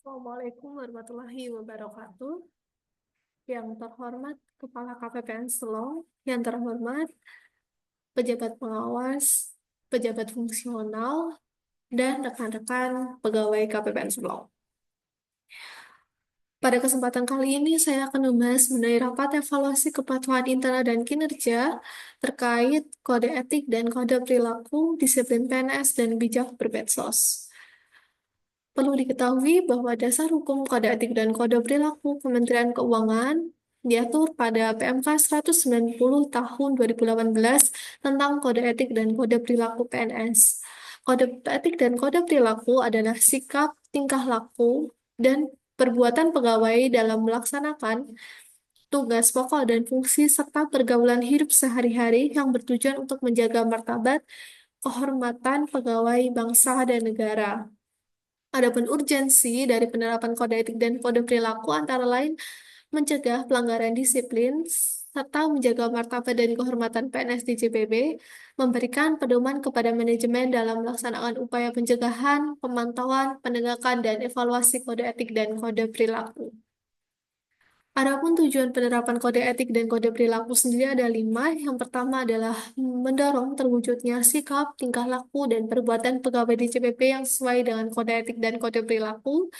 Assalamualaikum warahmatullahi wabarakatuh. Yang terhormat Kepala KPPN Selong, yang terhormat pejabat pengawas, pejabat fungsional, dan rekan-rekan pegawai KPPN Selong. Pada kesempatan kali ini, saya akan membahas mengenai rapat evaluasi kepatuhan internal dan kinerja terkait kode etik dan kode perilaku, disiplin PNS, dan bijak bermedsos. Perlu diketahui bahwa dasar hukum kode etik dan kode perilaku Kementerian Keuangan diatur pada PMK 190 tahun 2018 tentang kode etik dan kode perilaku PNS. Kode etik dan kode perilaku adalah sikap, tingkah laku, dan perbuatan pegawai dalam melaksanakan tugas pokok dan fungsi serta pergaulan hidup sehari-hari yang bertujuan untuk menjaga martabat, kehormatan pegawai bangsa dan negara. Adapun urgensi dari penerapan kode etik dan kode perilaku antara lain mencegah pelanggaran disiplin serta menjaga martabat dan kehormatan PNS di JPB, memberikan pedoman kepada manajemen dalam melaksanakan upaya pencegahan, pemantauan, penegakan, dan evaluasi kode etik dan kode perilaku. Adapun tujuan penerapan kode etik dan kode perilaku sendiri ada lima. Yang pertama adalah mendorong terwujudnya sikap, tingkah laku, dan perbuatan pegawai di CPP yang sesuai dengan kode etik dan kode perilaku.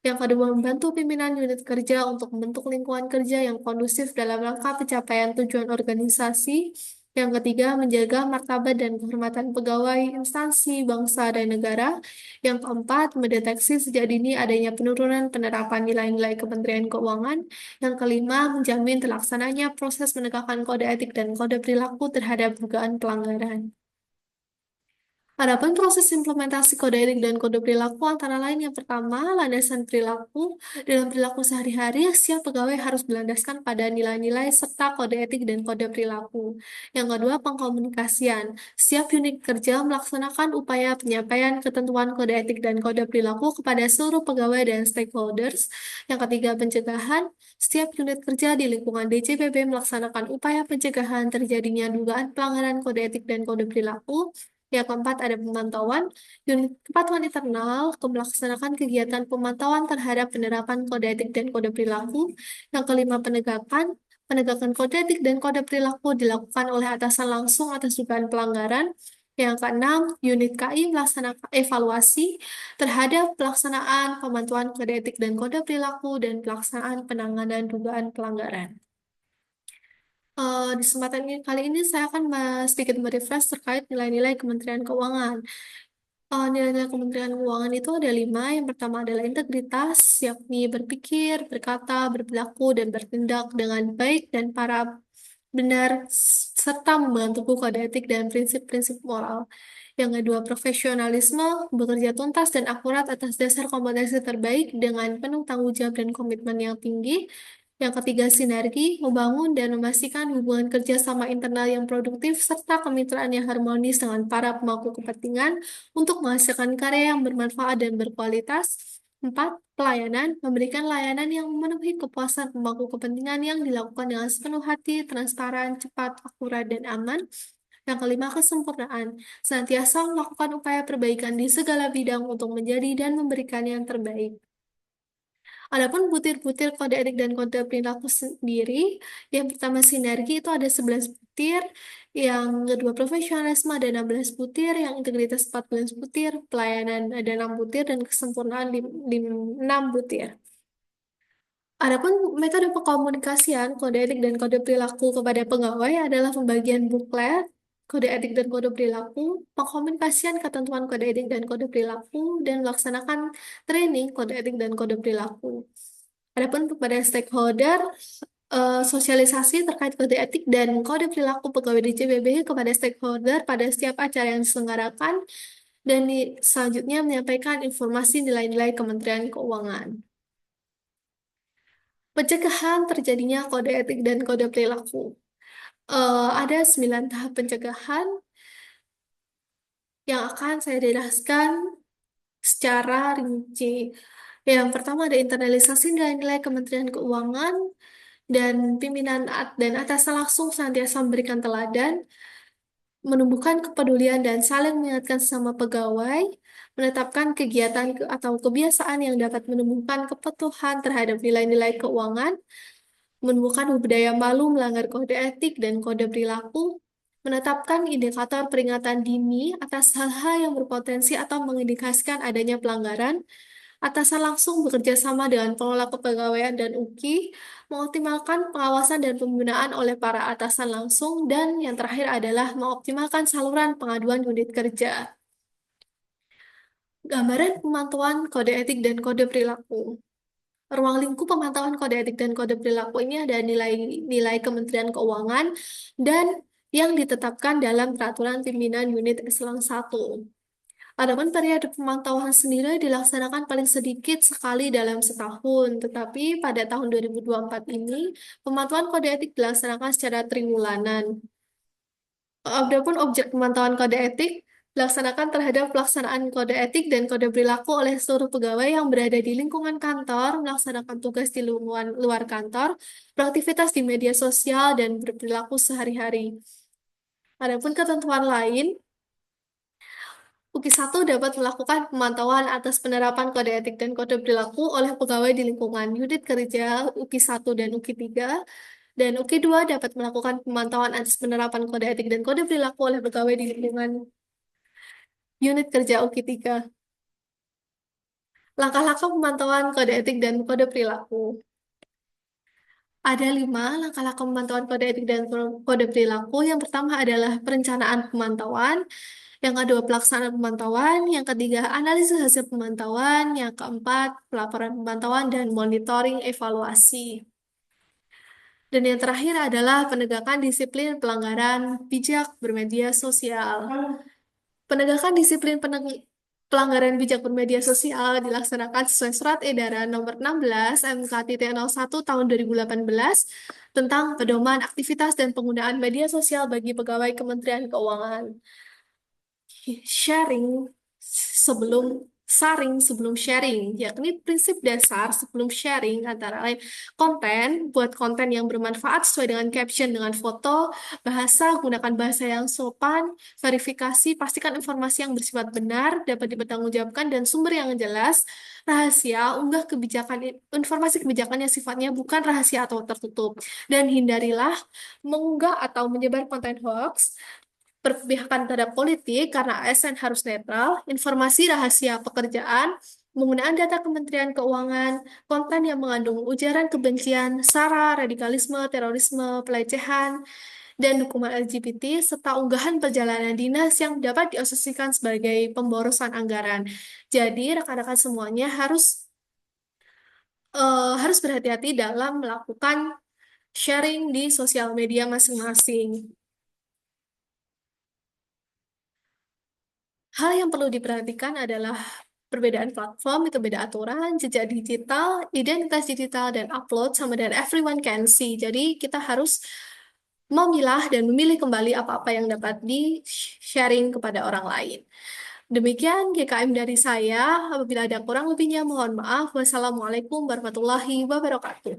Yang kedua, membantu pimpinan unit kerja untuk membentuk lingkungan kerja yang kondusif dalam rangka pencapaian tujuan organisasi. Yang ketiga, menjaga martabat dan kehormatan pegawai, instansi, bangsa, dan negara. Yang keempat, mendeteksi sejak dini adanya penurunan penerapan nilai-nilai Kementerian Keuangan. Yang kelima, menjamin terlaksananya proses penegakan kode etik dan kode perilaku terhadap dugaan pelanggaran. Adapun proses implementasi kode etik dan kode perilaku antara lain yang pertama, landasan perilaku. Dalam perilaku sehari-hari, setiap pegawai harus berlandaskan pada nilai-nilai serta kode etik dan kode perilaku. Yang kedua, pengkomunikasian. Setiap unit kerja melaksanakan upaya penyampaian ketentuan kode etik dan kode perilaku kepada seluruh pegawai dan stakeholders. Yang ketiga, pencegahan. Setiap unit kerja di lingkungan DJPB melaksanakan upaya pencegahan terjadinya dugaan pelanggaran kode etik dan kode perilaku. Yang keempat, ada pemantauan. Unit kepatuhan internal melaksanakan kegiatan pemantauan terhadap penerapan kode etik dan kode perilaku. Yang kelima, penegakan. Penegakan kode etik dan kode perilaku dilakukan oleh atasan langsung atas dugaan pelanggaran. Yang keenam, unit KI melaksanakan evaluasi terhadap pelaksanaan pemantauan kode etik dan kode perilaku dan pelaksanaan penanganan dugaan pelanggaran. Di kesempatan kali ini saya akan sedikit merefresh terkait nilai-nilai Kementerian Keuangan. Nilai-nilai Kementerian Keuangan itu ada lima. Yang pertama adalah integritas, yakni berpikir, berkata, berperilaku, dan bertindak dengan baik dan para benar, serta memegang teguh kode etik dan prinsip-prinsip moral. Yang kedua, profesionalisme, bekerja tuntas dan akurat atas dasar kompetensi terbaik dengan penuh tanggung jawab dan komitmen yang tinggi. Yang ketiga, sinergi, membangun dan memastikan hubungan kerjasama internal yang produktif serta kemitraan yang harmonis dengan para pemangku kepentingan untuk menghasilkan karya yang bermanfaat dan berkualitas. Empat, pelayanan, memberikan layanan yang memenuhi kepuasan pemangku kepentingan yang dilakukan dengan sepenuh hati, transparan, cepat, akurat, dan aman. Yang kelima, kesempurnaan, senantiasa melakukan upaya perbaikan di segala bidang untuk menjadi dan memberikan yang terbaik. Adapun butir-butir kode etik dan kode perilaku sendiri, yang pertama sinergi itu ada 11 butir, yang kedua profesionalisme ada 16 butir, yang integritas 14 butir, pelayanan ada 6 butir, dan kesempurnaan 6 butir. Adapun metode pengkomunikasian kode etik dan kode perilaku kepada pegawai adalah pembagian buklet kode etik dan kode perilaku, pengkomunikasian ketentuan kode etik dan kode perilaku, dan melaksanakan training kode etik dan kode perilaku. Adapun kepada stakeholder, sosialisasi terkait kode etik dan kode perilaku pegawai di CBB kepada stakeholder pada setiap acara yang diselenggarakan, dan selanjutnya menyampaikan informasi nilai-nilai Kementerian Keuangan. Pencegahan terjadinya kode etik dan kode perilaku. Ada 9 tahap pencegahan yang akan saya jelaskan secara rinci. Yang pertama ada internalisasi nilai-nilai Kementerian Keuangan dan pimpinan dan atasan langsung senantiasa memberikan teladan, menumbuhkan kepedulian dan saling mengingatkan sesama pegawai, menetapkan kegiatan atau kebiasaan yang dapat menumbuhkan kepatuhan terhadap nilai-nilai keuangan, menemukan budaya malu melanggar kode etik dan kode perilaku, menetapkan indikator peringatan dini atas hal-hal yang berpotensi atau mengindikasikan adanya pelanggaran, atasan langsung bekerja sama dengan pengelola kepegawaian dan UKI, mengoptimalkan pengawasan dan pembinaan oleh para atasan langsung, dan yang terakhir adalah mengoptimalkan saluran pengaduan unit kerja. Gambaran pemantauan kode etik dan kode perilaku. Ruang lingkup pemantauan kode etik dan kode perilaku ini ada nilai-nilai Kementerian Keuangan dan yang ditetapkan dalam peraturan pimpinan unit eselon 1. Adapun periode pemantauan sendiri dilaksanakan paling sedikit sekali dalam setahun, tetapi pada tahun 2024 ini pemantauan kode etik dilaksanakan secara triwulanan. Adapun objek pemantauan kode etik dilaksanakan terhadap pelaksanaan kode etik dan kode perilaku oleh seluruh pegawai yang berada di lingkungan kantor, melaksanakan tugas di lingkungan luar kantor, beraktivitas di media sosial, dan berperilaku sehari-hari. Adapun ketentuan lain, UKI 1 dapat melakukan pemantauan atas penerapan kode etik dan kode perilaku oleh pegawai di lingkungan unit kerja UKI 1 dan UKI 3, dan UKI 2 dapat melakukan pemantauan atas penerapan kode etik dan kode perilaku oleh pegawai di lingkungan unit kerja UKI 3. Langkah-langkah pemantauan kode etik dan kode perilaku. Ada 5 langkah-langkah pemantauan kode etik dan kode perilaku. Yang pertama adalah perencanaan pemantauan. Yang kedua, pelaksanaan pemantauan. Yang ketiga, analisis hasil pemantauan. Yang keempat, pelaporan pemantauan dan monitoring evaluasi. Dan yang terakhir adalah penegakan disiplin pelanggaran bijak bermedia sosial. Penegakan disiplin pelanggaran bijak bermedia sosial dilaksanakan sesuai Surat Edaran Nomor 16 MK-01 Tahun 2018 tentang pedoman aktivitas dan penggunaan media sosial bagi pegawai Kementerian Keuangan. Sharing sebelum Saring sebelum sharing, yakni prinsip dasar sebelum sharing antara lain buat konten yang bermanfaat sesuai dengan caption dengan foto, bahasa, gunakan bahasa yang sopan, verifikasi, pastikan informasi yang bersifat benar, dapat dipertanggungjawabkan, dan sumber yang jelas, rahasia, unggah informasi kebijakan yang sifatnya bukan rahasia atau tertutup, dan hindarilah mengunggah atau menyebar konten hoax, berpihakan terhadap politik karena ASN harus netral, informasi rahasia pekerjaan, penggunaan data Kementerian Keuangan, konten yang mengandung ujaran kebencian, SARA, radikalisme, terorisme, pelecehan, dan hukuman LGBT, serta unggahan perjalanan dinas yang dapat diasosiasikan sebagai pemborosan anggaran. Jadi, rekan-rekan semuanya harus berhati-hati dalam melakukan sharing di sosial media masing-masing. Hal yang perlu diperhatikan adalah perbedaan platform, itu beda aturan, jejak digital, identitas digital, dan upload sama dengan everyone can see. Jadi kita harus memilah dan memilih kembali apa-apa yang dapat di-sharing kepada orang lain. Demikian GKM dari saya. Apabila ada kurang lebihnya, mohon maaf. Wassalamualaikum warahmatullahi wabarakatuh.